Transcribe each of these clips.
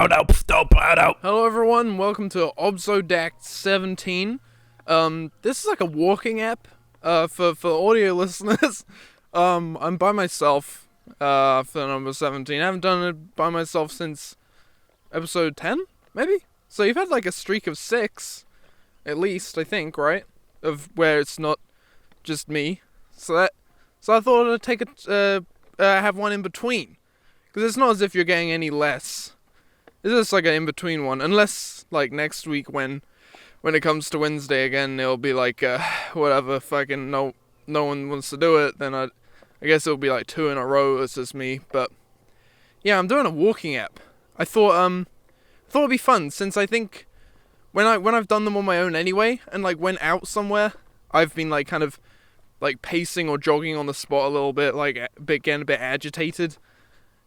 Hello everyone, welcome to Obzodact 17. This is like a walking app, for audio listeners. I'm by myself, for number 17. I haven't done it by myself since episode 10, maybe? So you've had like a streak of 6, at least, I think, right? Of where it's not just me. So I thought I'd take have one in between. Because it's not as if you're getting any less. It's just like an in-between one, unless, like, next week when it comes to Wednesday again, it'll be like, whatever, fucking no one wants to do it, then I guess it'll be like 2 in a row, it's just me, but, yeah, I'm doing a walking app. I thought it'd be fun, since I think, when I've done them on my own anyway, and, like, went out somewhere, I've been, like, kind of, like, pacing or jogging on the spot a little bit, like, getting a bit agitated.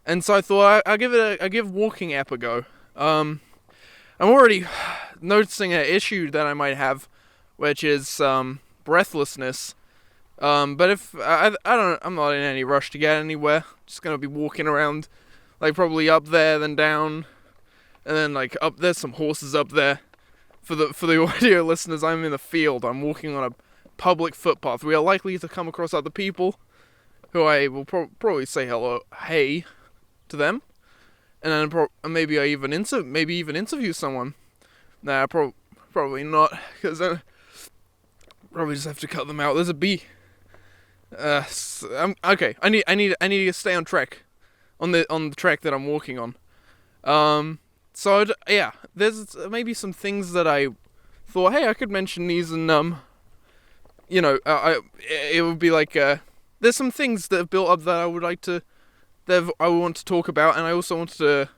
And so I thought I'll give walking app a go. I'm already noticing an issue that I might have, which is breathlessness. But if I'm not in any rush to get anywhere. Just gonna be walking around, like probably up there, then down, and then like up. There's some horses up there. For the audio listeners, I'm in the field. I'm walking on a public footpath. We are likely to come across other people, who I will probably say hey to them, and then maybe even interview someone. Nah, probably not, because then probably just have to cut them out. There's a bee. Okay. I need to stay on track, on the track that I'm walking on. So there's maybe some things that I thought, hey, I could mention these, and it would be like there's some things that have built up that I would like to. I want to talk about, and I also want to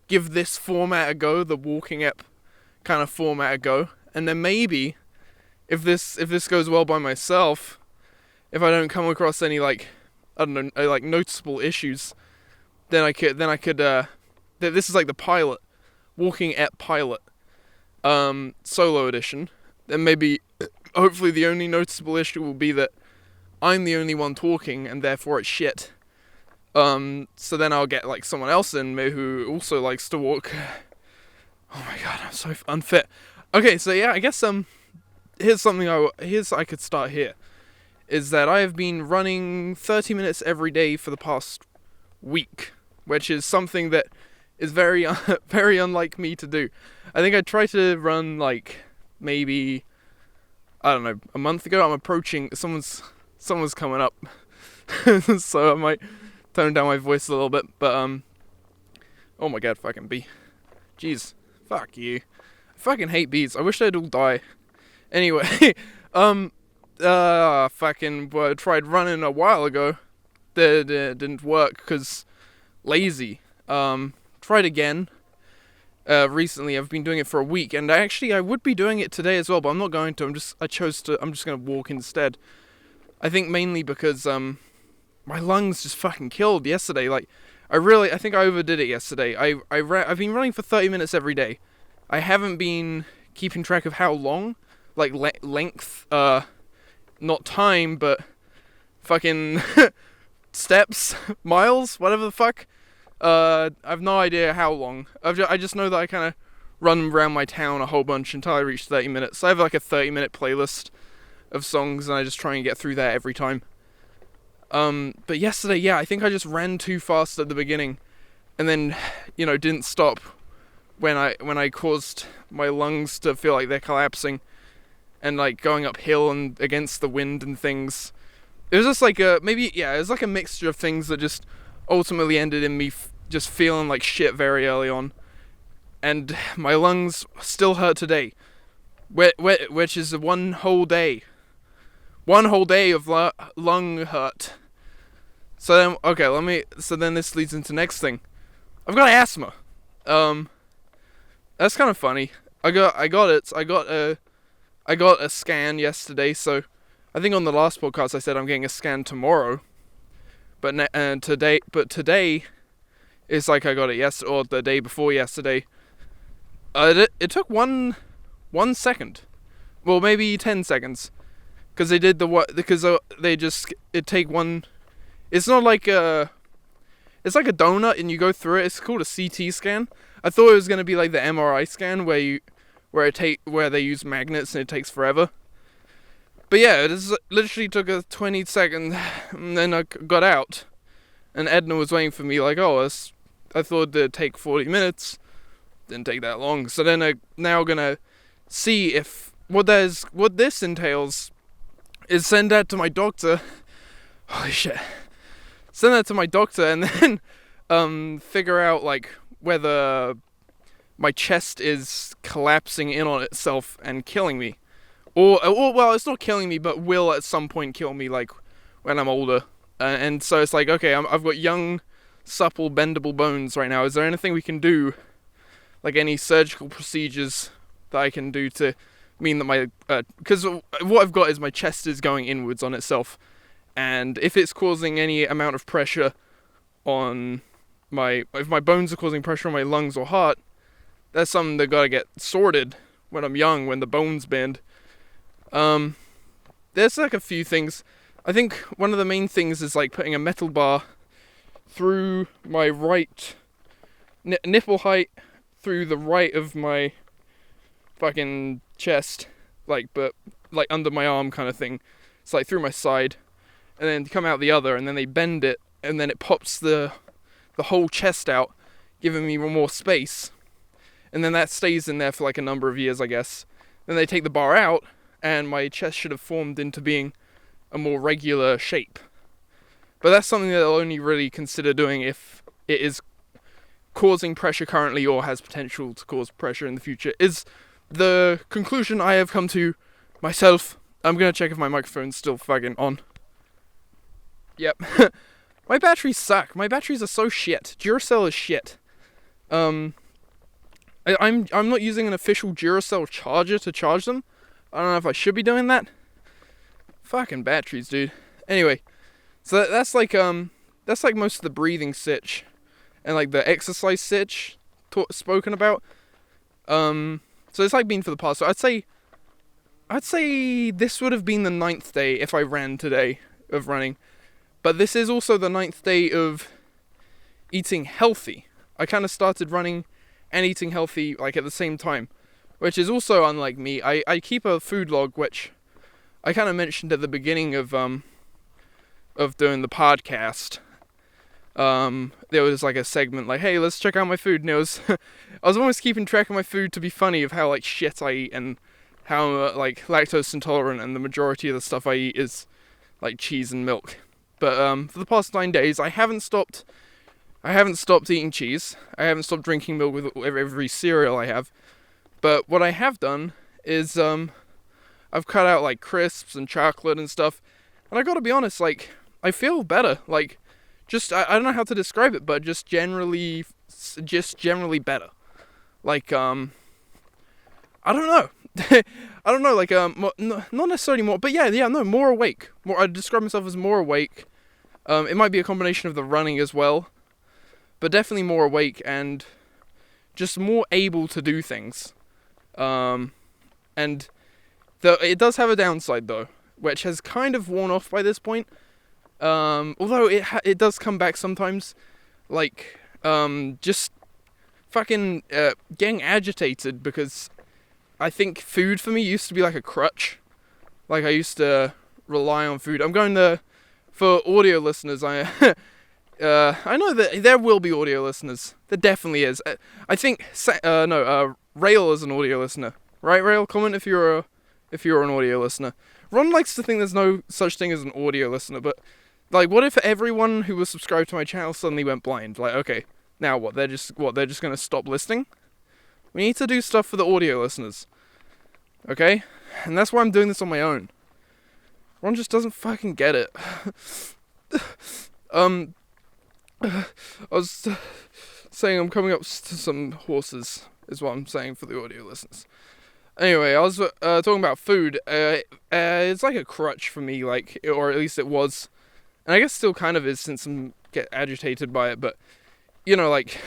give this format a go, the walking app kind of format a go, and then maybe if this goes well by myself, if I don't come across any like noticeable issues, then I could this is like the pilot, walking app pilot, solo edition. Then maybe hopefully the only noticeable issue will be that I'm the only one talking, and therefore it's shit. So then I'll get, like, someone else in me who also likes to walk. Oh my god, I'm so unfit. Okay, so yeah, I guess, I could start here. Is that I have been running 30 minutes every day for the past week, which is something that is very, very unlike me to do. I think I tried to run, like, maybe, I don't know, a month ago. I'm approaching, someone's coming up, so I might tone down my voice a little bit, but, oh my god, fucking bee. Jeez, fuck you. I fucking hate bees. I wish they'd all die. Anyway, tried running a while ago. That didn't work, because lazy. Tried again, recently. I've been doing it for a week, and I would be doing it today as well, but I'm not going to. I'm just gonna walk instead. I think mainly because, my lungs just fucking killed yesterday. Like, I think I overdid it yesterday. I've been running for 30 minutes every day. I haven't been keeping track of how long, like length, not time, but fucking steps, miles, whatever the fuck. I've no idea how long. I just know that I kind of run around my town a whole bunch until I reach 30 minutes. I have like a 30-minute playlist of songs, and I just try and get through that every time. But yesterday, yeah, I think I just ran too fast at the beginning, and then, didn't stop when I caused my lungs to feel like they're collapsing, and like going uphill and against the wind and things. It was just like it was like a mixture of things that just ultimately ended in me just feeling like shit very early on, and my lungs still hurt today, which is one whole day of lung hurt. So then this leads into next thing. I've got asthma. That's kind of funny. I got a scan yesterday, so I think on the last podcast I said I'm getting a scan tomorrow. But today is like I got it yesterday, or the day before yesterday. It took one second. Well, maybe 10 seconds. Because they did take one. It's not like it's like a donut and you go through it. It's called a CT scan. I thought it was gonna be like the MRI scan where they use magnets and it takes forever. But yeah, it literally took a 20-second, and then I got out, and Edna was waiting for me like, I thought it'd take 40 minutes, didn't take that long. So then I'm now gonna see if what this entails is send that to my doctor. Holy shit. Send that to my doctor and then figure out like whether my chest is collapsing in on itself and killing me. Or well, it's not killing me, but will at some point kill me, like, when I'm older. And so it's like, okay, I've got young, supple, bendable bones right now. Is there anything we can do, like any surgical procedures that I can do to mean that my... because what I've got is my chest is going inwards on itself. And if it's causing any amount of pressure on if my bones are causing pressure on my lungs or heart, that's something that gotta get sorted when I'm young, when the bones bend. There's like a few things. I think one of the main things is like putting a metal bar through my right nipple height, through the right of my fucking chest, but under my arm kind of thing. It's like through my side, and then come out the other, and then they bend it, and then it pops the whole chest out, giving me more space. And then that stays in there for like a number of years, I guess. Then they take the bar out, and my chest should have formed into being a more regular shape. But that's something that I'll only really consider doing if it is causing pressure currently or has potential to cause pressure in the future, is the conclusion I have come to myself. I'm gonna check if my microphone's still fucking on. Yep. My batteries suck. My batteries are so shit. Duracell is shit. I'm not using an official Duracell charger to charge them. I don't know if I should be doing that. Fucking batteries, dude. Anyway, so that's like most of the breathing sitch and like the exercise sitch spoken about. So it's like been for the past. So I'd say this would have been the 9th day if I ran today of running. But this is also the 9th day of eating healthy. I kind of started running and eating healthy like at the same time, which is also unlike me. I keep a food log, which I kind of mentioned at the beginning of doing the podcast. There was like a segment like, hey, let's check out my food, and it was I was almost keeping track of my food to be funny of how like shit I eat and how like lactose intolerant, and the majority of the stuff I eat is like cheese and milk. But for the past 9 days, I haven't stopped eating cheese. I haven't stopped drinking milk with every cereal I have. But what I have done is I've cut out like crisps and chocolate and stuff. And I gotta be honest, like, I feel better. Like, just I don't know how to describe it, but just generally better. Like I don't know. I don't know, like not necessarily more, but more awake. I describe myself as more awake. It might be a combination of the running as well, but definitely more awake and just more able to do things. And it does have a downside though, which has kind of worn off by this point. Although it does come back sometimes, like just fucking getting agitated, because I think food for me used to be like a crutch. Like I used to rely on food. I'm going to, for audio listeners, I know that there will be audio listeners. There definitely is. I think Rail is an audio listener, right? Rail, comment if you're an audio listener. Ron likes to think there's no such thing as an audio listener, but like, what if everyone who was subscribed to my channel suddenly went blind? Like, okay, now what? They're just gonna stop listening? We need to do stuff for the audio listeners, okay? And that's why I'm doing this on my own. Ron just doesn't fucking get it. I was saying I'm coming up to some horses, is what I'm saying for the audio listeners. Anyway, I was talking about food. It's like a crutch for me, like, or at least it was. And I guess still kind of is, since I get agitated by it, but, you know, like,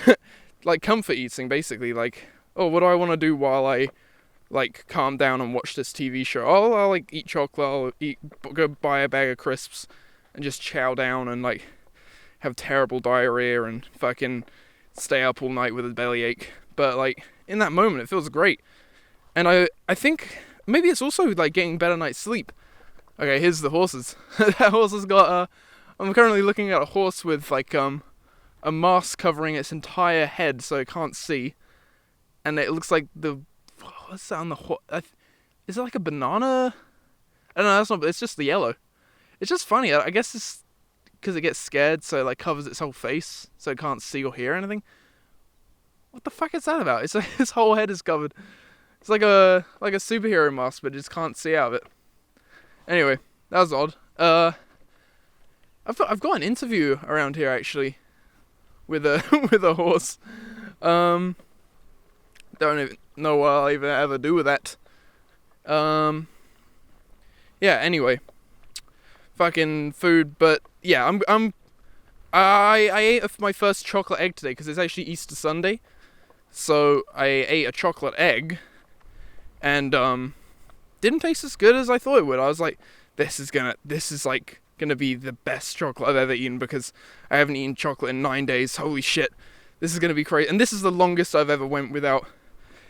like comfort eating, basically. Like, oh, what do I want to do while I, like, calm down and watch this TV show? I'll like, eat chocolate, go buy a bag of crisps, and just chow down and, like, have terrible diarrhea and fucking stay up all night with a bellyache. but like in that moment it feels great. And I think maybe it's also like getting better night's sleep. Okay, here's the horses. That horse has got I'm currently looking at a horse with like a mask covering its entire head so it can't see, and it looks like what's that on the horse? Is it like a banana? I don't know. That's not. It's just the yellow. It's just funny. I guess it's because it gets scared, so it like covers its whole face so it can't see or hear anything. What the fuck is that about? It's like his whole head is covered. It's like a superhero mask, but it just can't see out of it. Anyway, that was odd. I've got an interview around here actually, with a with a horse. Don't even know what I'll even ever do with that. Yeah. Anyway, fucking food, but yeah, I ate my first chocolate egg today because it's actually Easter Sunday, so I ate a chocolate egg, and didn't taste as good as I thought it would. I was like, this is like gonna be the best chocolate I've ever eaten because I haven't eaten chocolate in 9 days. Holy shit, this is gonna be crazy. And this is the longest I've ever went without.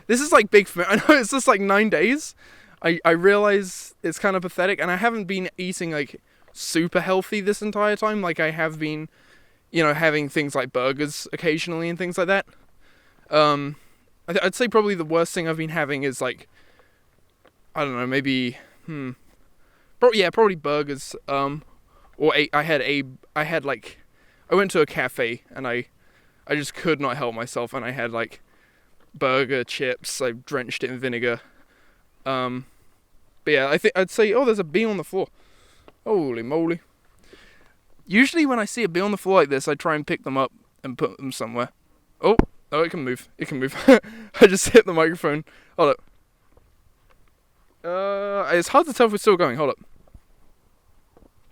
This is like big for me. I know it's just like 9 days. I realize it's kind of pathetic, and I haven't been eating like super healthy this entire time. Like I have been, having things like burgers occasionally and things like that. I'd say probably the worst thing I've been having is like, I don't know, maybe, probably burgers. I went to a cafe and I just could not help myself, and I had like burger chips. I drenched it in vinegar. But yeah, I'd say, there's a bee on the floor. Holy moly. Usually when I see a bee on the floor like this, I try and pick them up and put them somewhere. Oh, it can move. It can move. I just hit the microphone. Hold up. It's hard to tell if we're still going. Hold up.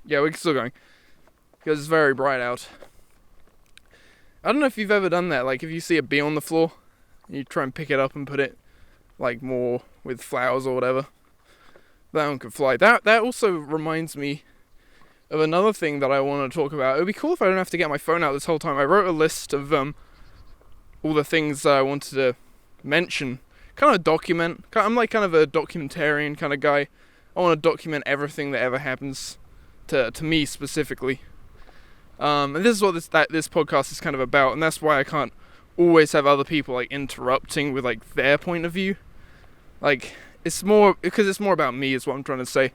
Yeah, we're still going. Because it's very bright out. I don't know if you've ever done that. Like, if you see a bee on the floor, you try and pick it up and put it, like, more with flowers or whatever. That one could fly. That also reminds me of another thing that I want to talk about. It would be cool if I don't have to get my phone out this whole time. I wrote a list of all the things that I wanted to mention. Kind of document. I'm like kind of a documentarian kind of guy. I want to document everything that ever happens to me specifically. And this is what this podcast is kind of about, and that's why I can't always have other people like interrupting with like their point of view. Like, it's more because it's more about me is what I'm trying to say.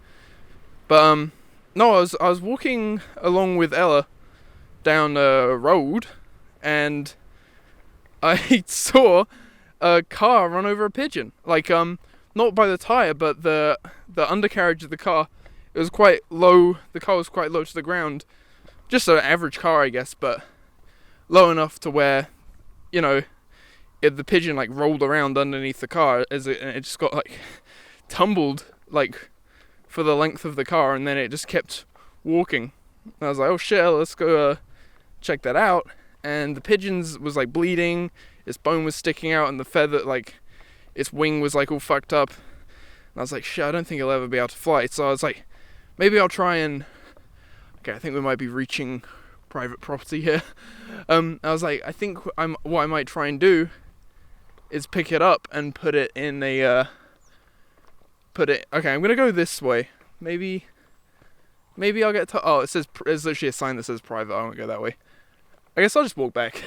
But no, I was walking along with Ella down a road, and I saw a car run over a pigeon. Like, not by the tire, but the undercarriage of the car. It was quite low. The car was quite low to the ground. Just an average car, I guess, but low enough to where, if the pigeon like rolled around underneath the car, and it just got like tumbled like for the length of the car, and then it just kept walking. And I was like, oh shit, let's go check that out. And the pigeon's was like bleeding, its bone was sticking out, and the feather, like its wing was like all fucked up. And I was like, shit, I don't think it'll ever be able to fly. So I was like, maybe I'll try and, okay, I think we might be reaching private property here. I was like, I think what I might try and do is pick it up and put it in a, okay, I'm gonna go this way. Maybe I'll get to, there's literally a sign that says private. I won't go that way. I guess I'll just walk back.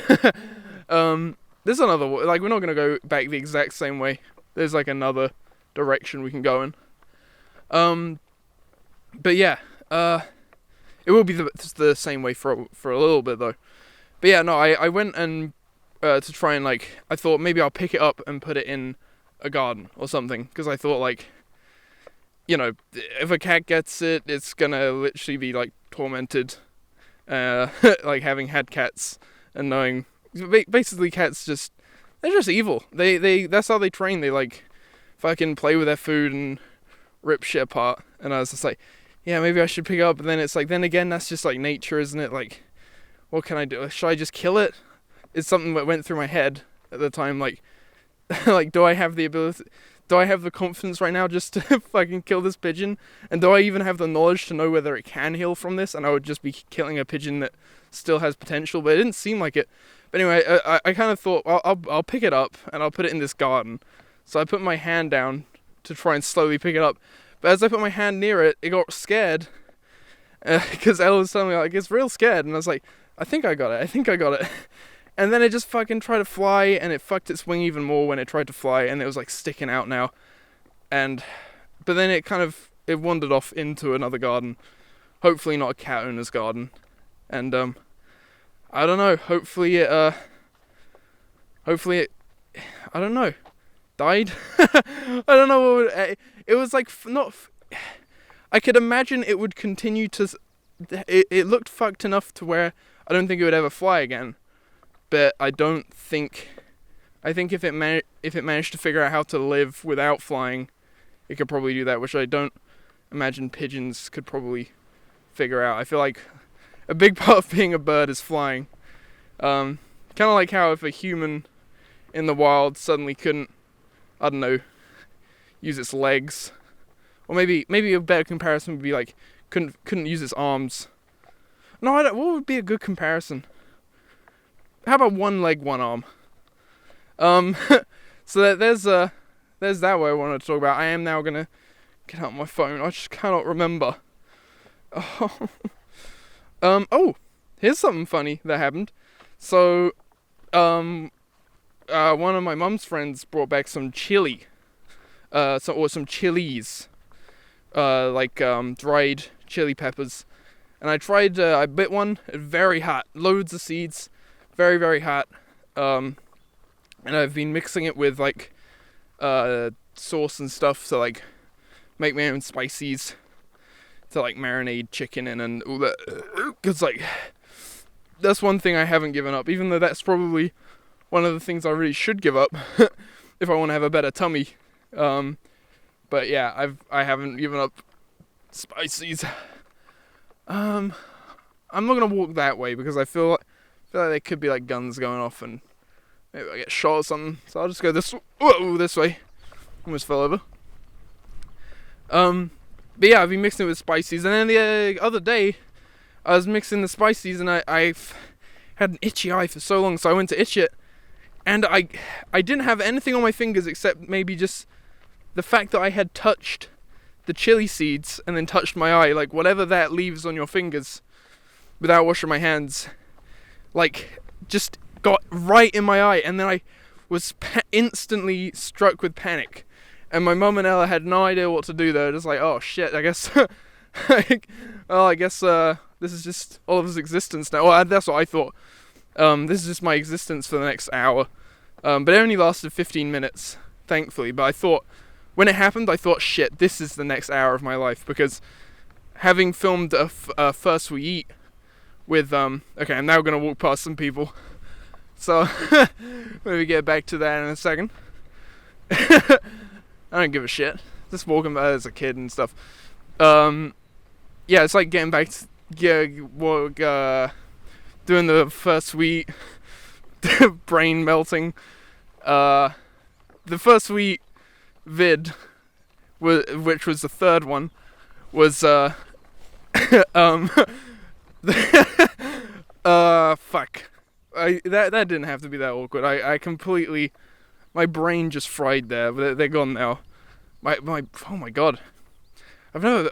There's another, like, we're not gonna go back the exact same way. There's like another direction we can go in. But yeah, it will be the same way for a little bit though. But yeah, no, I went and to try and like, I thought maybe I'll pick it up and put it in a garden or something, because I thought like, if a cat gets it, it's gonna literally be like tormented, like having had cats and knowing, basically cats they're just evil. They that's how they train. They like fucking play with their food and rip shit apart. And I was just like, yeah, maybe I should pick it up. But then it's like, then again, that's just like nature, isn't it? Like, what can I do? Should I just kill it? It's something that went through my head at the time. Like, like, do I have the ability? do I have the confidence right now just to fucking kill this pigeon? And do I even have the knowledge to know whether it can heal from this? And I would just be killing a pigeon that still has potential, but it didn't seem like it. But anyway, I kind of thought, well, I'll pick it up and I'll put it in this garden. So I put my hand down to try and slowly pick it up. But as I put my hand near it, it got scared. Because Ella was telling me, like, it's real scared. And I was like, I think I got it. And then it just fucking tried to fly, and it fucked its wing even more when it tried to fly, and it was like sticking out now. But then it wandered off into another garden. Hopefully not a cat owner's garden. And, I don't know, hopefully it, I don't know, died? I don't know what would, it was like, I could imagine it would continue to, it looked fucked enough to where I don't think it would ever fly again. But I think if it managed to figure out how to live without flying, it could probably do that, which I don't imagine pigeons could probably figure out. I feel like a big part of being a bird is flying. Kind of like how if a human in the wild suddenly couldn't, I don't know, use its legs, or maybe a better comparison would be like couldn't use its arms. No, I don't. What would be a good comparison? How about one leg, one arm? So there's that way I wanted to talk about. I am now gonna get out my phone. I just cannot remember. Oh, here's something funny that happened. So, one of my mum's friends brought back some chili, some chilies, dried chili peppers, and I tried. I bit one. Very hot. Loads of seeds. Very, very hot. And I've been mixing it with sauce and stuff to make my own spices to marinate chicken in and all that. Cause that's one thing I haven't given up, even though that's probably one of the things I really should give up if I want to have a better tummy. But yeah, I haven't given up spices. I'm not gonna walk that way because I feel like there could be guns going off and maybe I get shot or something. So I'll just go this way. Almost fell over. But yeah, I've been mixing it with spices, and then the other day I was mixing the spices and I've had an itchy eye for so long, so I went to itch it, and I didn't have anything on my fingers except maybe just the fact that I had touched the chili seeds and then touched my eye, whatever that leaves on your fingers without washing my hands, just got right in my eye, and then I was instantly struck with panic. And my mum and Ella had no idea what to do. They were just like, oh shit, I guess, this is just all of his existence now. Well, that's what I thought. This is just my existence for the next hour. But it only lasted 15 minutes, thankfully. But I thought, when it happened, I thought, shit, this is the next hour of my life. Because having filmed a First We Eat with, okay, I'm now going to walk past some people. So, maybe get back to that in a second. I don't give a shit. Just walking by as a kid and stuff. Yeah, it's like getting back to doing the First We Eat, brain melting. The First We Eat vid, which was the third one, was fuck. That didn't have to be that awkward. I completely, my brain just fried there. They're gone now. Oh my god. I don't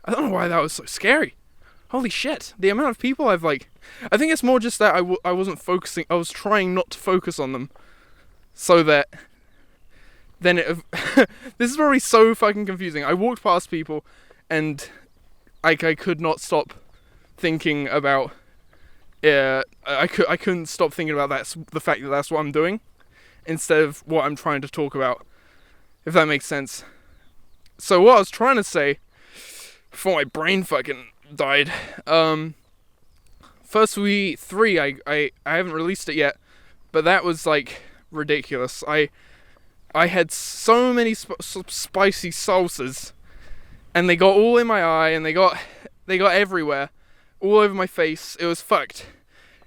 know why that was so scary. Holy shit. The amount of people I think it's more just that I wasn't focusing. I was trying not to focus on them, so that then this is probably so fucking confusing. I walked past people and I could not stop thinking about I couldn't stop thinking about the fact that that's what I'm doing instead of what I'm trying to talk about, if that makes sense. So what I was trying to say before my brain fucking died, First We Eat 3, I haven't released it yet, but that was ridiculous. I had so many spicy salsas, and they got all in my eye, and they got everywhere, all over my face. It was fucked,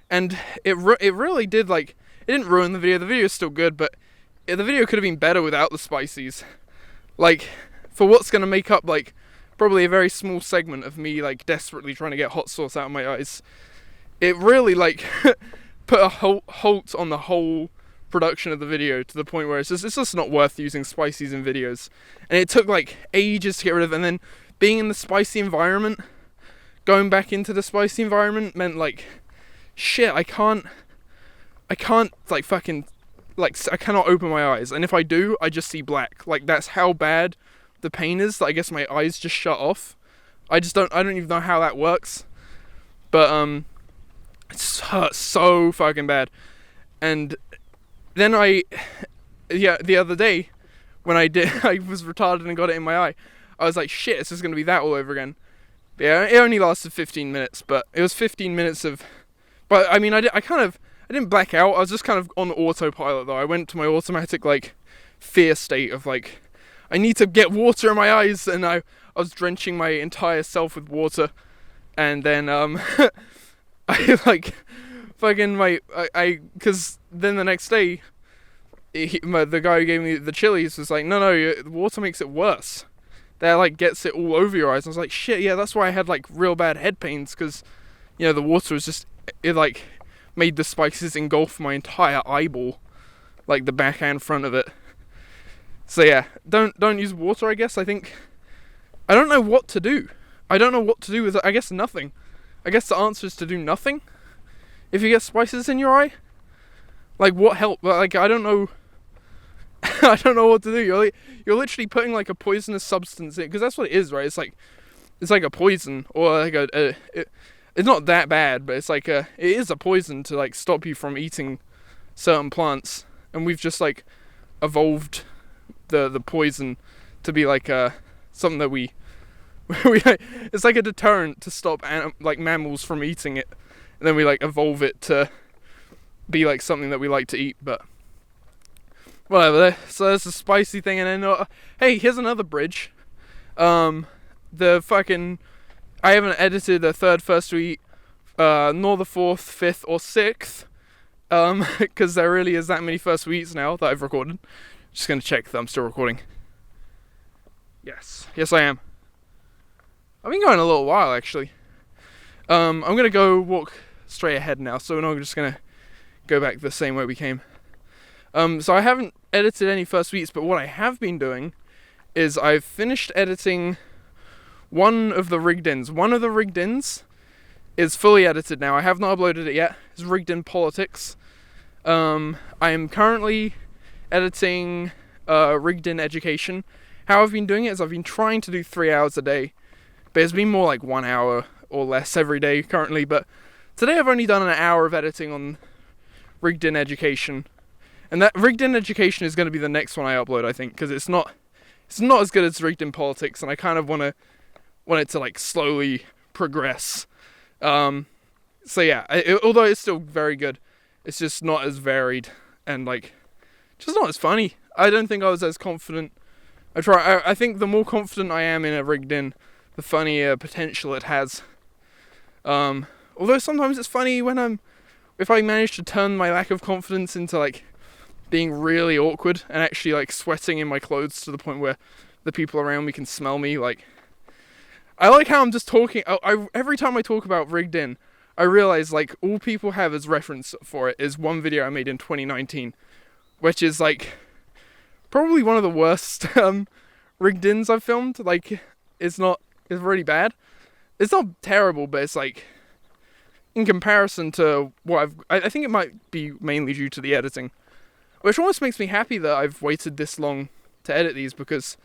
and it really did it didn't ruin the video. The video is still good, but the video could have been better without the spices. like, for what's gonna make up, like, probably a very small segment of me, like, desperately trying to get hot sauce out of my eyes, it really, like, put a halt on the whole production of the video, to the point where it's just not worth using spices in videos. And it took, like, ages to get rid of, and then being in the spicy environment, going back into the spicy environment meant, like, shit, I can't, like, fucking, like, I cannot open my eyes, and if I do, I just see black. Like, that's how bad the pain is, that I guess my eyes just shut off. I don't even know how that works, but, it hurts so fucking bad. And then the other day, when I was retarded and got it in my eye, I was like, shit, it's just gonna be that all over again. But yeah, it only lasted 15 minutes, but it was 15 minutes of, but I mean, I didn't black out, I was just kind of on autopilot though. I went to my automatic, like, fear state of, like, I need to get water in my eyes, and I was drenching my entire self with water, and then, I, like, fucking, because then the next day, the guy who gave me the chilies was like, no, the water makes it worse. That, like, gets it all over your eyes. And I was like, shit, yeah, that's why I had, like, real bad head pains, because, you know, the water was just, it, like, made the spices engulf my entire eyeball, like, the back and front of it. So yeah, don't use water, I guess. I don't know what to do. I don't know what to do with it. I guess nothing. I guess the answer is to do nothing. If you get spices in your eye, like, what help? Like, I don't know. I don't know what to do. You're literally putting, like, a poisonous substance in, because that's what it is, right? It's like a poison, or like it's not that bad, but it is a poison to, like, stop you from eating certain plants, and we've just, like, evolved the poison to be, like, something that we it's like a deterrent to stop like, mammals from eating it, and then we, like, evolve it to be, like, something that we like to eat. But whatever. So there's a spicy thing, and then hey, here's another bridge. The fucking, I haven't edited the third, first week, nor the fourth, fifth, or sixth, because there really is that many first weeks now that I've recorded. Just gonna check that I'm still recording. Yes, I am. I've been going a little while, actually. I'm gonna go walk straight ahead now, so we're not just gonna go back the same way we came. So I haven't edited any first weeks, but what I have been doing is I've finished editing one of the rigged ins. One of the rigged ins is fully edited now. I have not uploaded it yet. It's rigged in politics. I am currently editing rigged in education. How I've been doing it is I've been trying to do 3 hours a day, but it's been more like 1 hour or less every day currently. But today I've only done an hour of editing on rigged in education, and that rigged in education is going to be the next one I upload, I think, because it's not as good as rigged in politics, and I kind of want it to, like, slowly progress. So yeah, although it's still very good, it's just not as varied and, like, just not as funny. I don't think I was as confident. I think the more confident I am in a rigged in, the funnier potential it has. Although sometimes it's funny if I manage to turn my lack of confidence into, like, being really awkward and actually, like, sweating in my clothes to the point where the people around me can smell me. Like, I like how I'm just talking. Every time I talk about rigged in, I realize, like, all people have as reference for it is one video I made in 2019, which is, like, probably one of the worst rigged ins I've filmed. Like, it's really bad. It's not terrible, but it's, like, in comparison to what I think it might be mainly due to the editing, which almost makes me happy that I've waited this long to edit these, because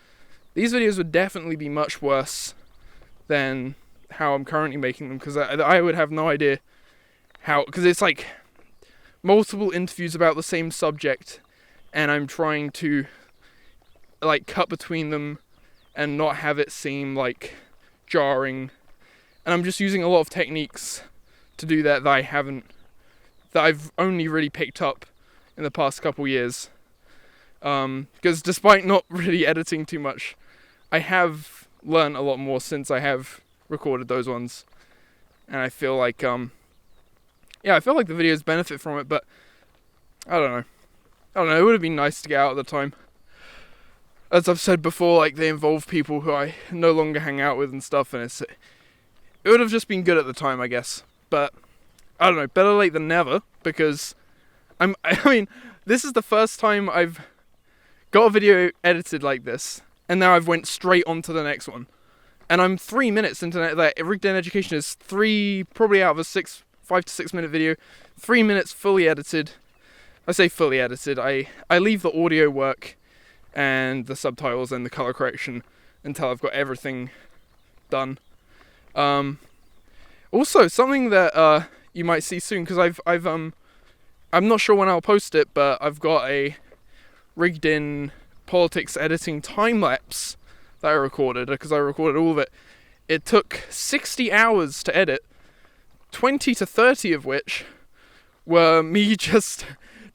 these videos would definitely be much worse than how I'm currently making them, because I would have no idea how, because it's, like, multiple interviews about the same subject, and I'm trying to, like, cut between them and not have it seem, like, jarring, and I'm just using a lot of techniques to do that that I've only really picked up in the past couple years, because despite not really editing too much, I have learned a lot more since I have recorded those ones, and I feel like I feel like the videos benefit from it, but I don't know, it would have been nice to get out at the time. as I've said before, like, they involve people who I no longer hang out with and stuff, and it would have just been good at the time, I guess. But I don't know, better late than never, because I mean, this is the first time I've got a video edited like this, and now I've went straight on to the next one. And I'm 3 minutes into that. Like, Rigged In Education is probably out of a 5 to 6 minute video, 3 minutes fully edited. I say fully edited, I leave the audio work and the subtitles and the color correction until I've got everything done. Also, something that you might see soon, because I'm not sure when I'll post it, but I've got a Rigged In politics editing time lapse that I recorded, because I recorded all of it. It took 60 hours to edit, 20 to 30 of which were me just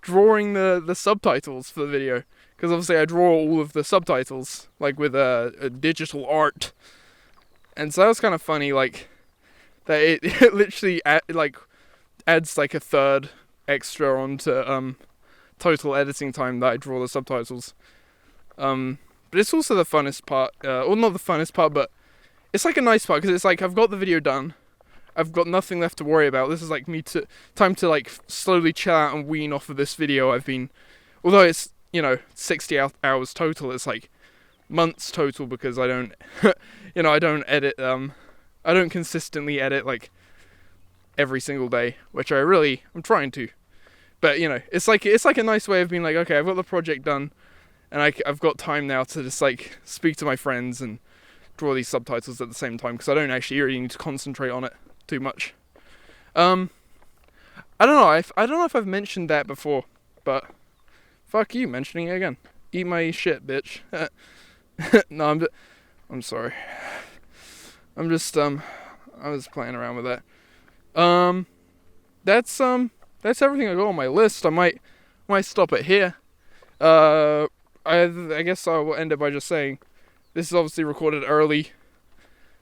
drawing the subtitles for the video, because obviously I draw all of the subtitles like with a digital art, and so that was kind of funny, like that it literally adds like a third extra onto total editing time that I draw the subtitles. But it's also the funnest part, or not the funnest part, but it's like a nice part, because it's like I've got the video done, I've got nothing left to worry about. This is like time to like slowly chill out and wean off of this video. Although it's, 60 hours total, it's like months total, because I don't, I don't edit, I don't consistently edit like every single day, which I'm trying to. But, it's like a nice way of being like, okay, I've got the project done, and I've got time now to just like speak to my friends and draw these subtitles at the same time, because I don't actually really need to concentrate on it too much. I don't know. I don't know if I've mentioned that before, but fuck you mentioning it again. Eat my shit, bitch. No, I'm sorry. I'm just I was playing around with that. That's everything I got on my list. I might stop it here. I guess I will end it by just saying this is obviously recorded early.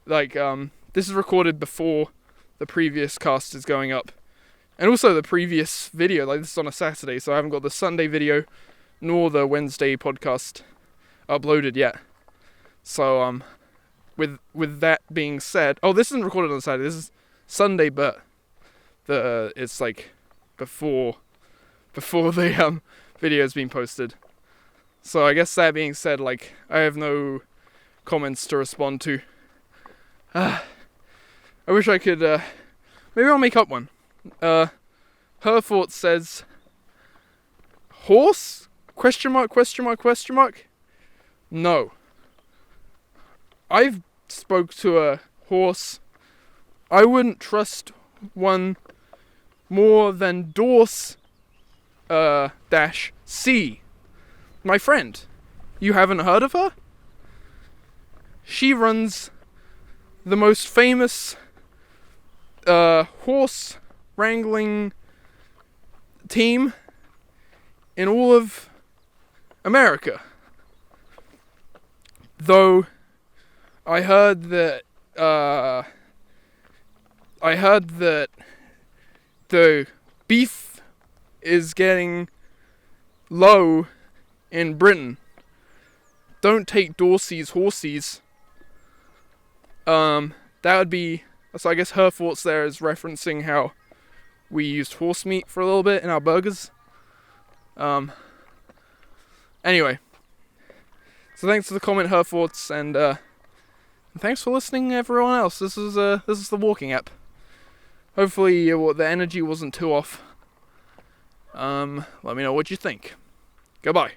Like, this is recorded before the previous cast is going up. And also the previous video, like this is on a Saturday, so I haven't got the Sunday video nor the Wednesday podcast uploaded yet. So, with that being said, this isn't recorded on Saturday, this is Sunday, but it's like before the video has been posted. So I guess that being said, like, I have no comments to respond to. I wish I could, maybe I'll make up one. Herfort says, horse? Question mark? No. I've spoke to a horse. I wouldn't trust one more than Dorse, C. My friend. You haven't heard of her? She runs the most famous horse wrangling team in all of America. Though I heard that the beef is getting low in Britain. Don't take Dorsey's horsies. That would be... So I guess Herfort's there is referencing how we used horse meat for a little bit in our burgers. Anyway. So thanks for the comment, Herfort's, and thanks for listening, everyone else. This is the walking app. Hopefully the energy wasn't too off. Let me know what you think. Goodbye.